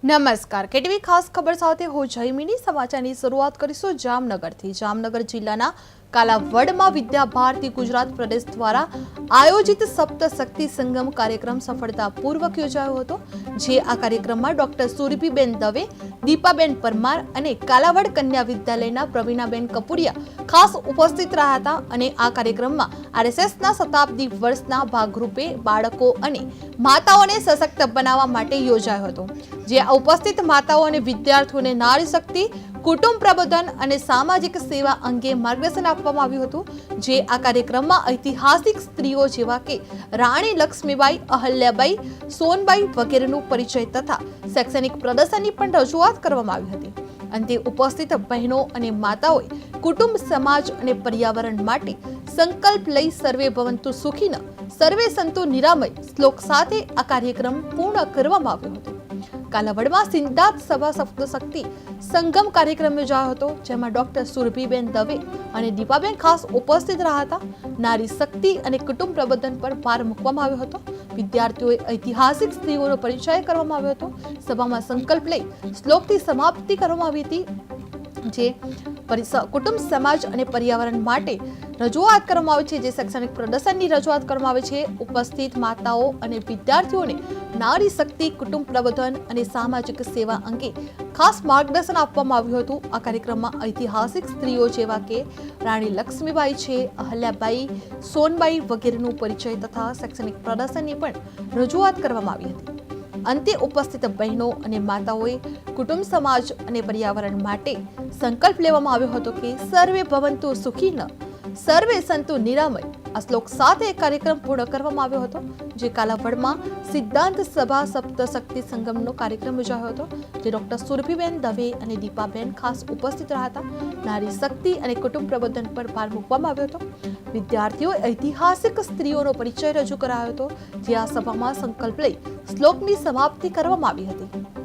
નમસ્કાર કેટીવી ખાસ ખબર સાથે હું જયમીની સમાચારની શરૂઆત કરીશું જામનગરથી। જામનગર જિલ્લાના કાલાવડમાં વિદ્યા ભારતી ગુજરાત પ્રદેશ દ્વારા આયોજિત સપ્તશક્તિ સંગમ કાર્યક્રમ સફળતાપૂર્વક યોજાયો હતો। જે આ કાર્યક્રમમાં ડોક્ટર સુરભીબેન દવે, દીપાબેન પરમાર અને કાલાવડ કન્યા વિદ્યાલયના પ્રવીણાબેન કપુરિયા ખાસ ઉપસ્થિત રહ્યા હતા અને આ કાર્યક્રમમાં આરએસએસના શતાબ્દી વર્ષના ભાગરૂપે બાળકો અને માતાઓને સશક્ત બનાવવા માટે યોજાયો હતો। જે ઉપસ્થિત માતાઓ અને વિદ્યાર્થીઓને નારી શક્તિ, કુટુંબ પ્રબોધન અને સામાજિક સેવા અંગે માર્ગદર્શન આપવામાં આવ્યું હતું। જે આ કાર્યક્રમમાં ઐતિહાસિક સ્ત્રીઓ જેવા કે રાણી લક્ષ્મીબાઈ, અહલ્યાબાઈ, સોનબાઈ વગેરેનું પરિચય તથા શૈક્ષણિક પ્રદર્શનની પણ રજૂઆત કરવામાં આવી હતી। અંતે ઉપસ્થિત બહેનો અને માતાઓએ કુટુંબ, સમાજ અને પર્યાવરણ માટે સંકલ્પ લઈ સર્વે ભવંતુ સુખીન, સર્વે સંતુ નિરામય શ્લોક સાથે આ કાર્યક્રમ પૂર્ણ કરવામાં આવ્યો હતો। કાલાવડમાં સિદ્ધાર્થ સભા સપ્તશક્તિ સંગમ કાર્યક્રમ યોજાયો હતો, જેમાં ડોક્ટર સુરભીબેન દવે અને દીપાબેન ખાસ ઉપસ્થિત રહ્યા હતા। નારી શક્તિ અને કુટુંબ પ્રબોધન પર ભાર મૂકવામાં આવ્યો હતો। વિદ્યાર્થીઓએ ઐતિહાસિક સ્ત્રીઓનો પરિચય કરવામાં આવ્યો હતો। સભામાં સંકલ્પ લઈ શ્લોકથી સમાપ્તિ કરવામાં આવી હતી, જે કુટુંબ, સમાજ અને પર્યાવરણ માટે રજૂઆત કરવામાં આવે છે, જે શૈક્ષણિક પ્રદર્શનની રજૂઆત કરવામાં આવે છે। ઉપસ્થિત માતાઓ અને વિદ્યાર્થીઓને નારી શક્તિ, કુટુંબ પ્રબોધન અને સામાજિક સેવા અંગે ખાસ માર્ગદર્શન આપવામાં આવ્યું હતું। આ કાર્યક્રમમાં ઐતિહાસિક સ્ત્રીઓ જેવા કે રાણી લક્ષ્મીબાઈ છે, અહલ્યાબાઈ, સોનબાઈ વગેરેનું પરિચય તથા શૈક્ષણિક પ્રદર્શનની પણ રજૂઆત કરવામાં આવી હતી। અંતે ઉપસ્થિત બહેનો અને માતાઓએ કુટુંબ, સમાજ અને પર્યાવરણ માટે સંકલ્પ લેવામાં આવ્યો હતો કે સર્વે ભવંતુ સુખીન, સર્વે સંતુ નિરામય આ શ્લોક સાથે કાર્યક્રમ પૂર્ણ કરવામાં આવ્યો હતો। જે કાલાવડમાં સિદ્ધાંત સભા સપ્તશક્તિ સંગમનો કાર્યક્રમ યોજાયો હતો, જે ડોક્ટર સુરભીબેન દવે અને દીપાબેન ખાસ ઉપસ્થિત રહ્યા હતા। નારી શક્તિ અને કુટુંબ પ્રબોધન પર ભાર મૂકવામાં આવ્યો હતો। વિદ્યાર્થીઓએ ઐતિહાસિક સ્ત્રીઓનો પરિચય રજૂ કરાયો હતો, જે આ સભામાં સંકલ્પ લઈ શ્લોકની સમાપ્તિ કરવામાં આવી હતી।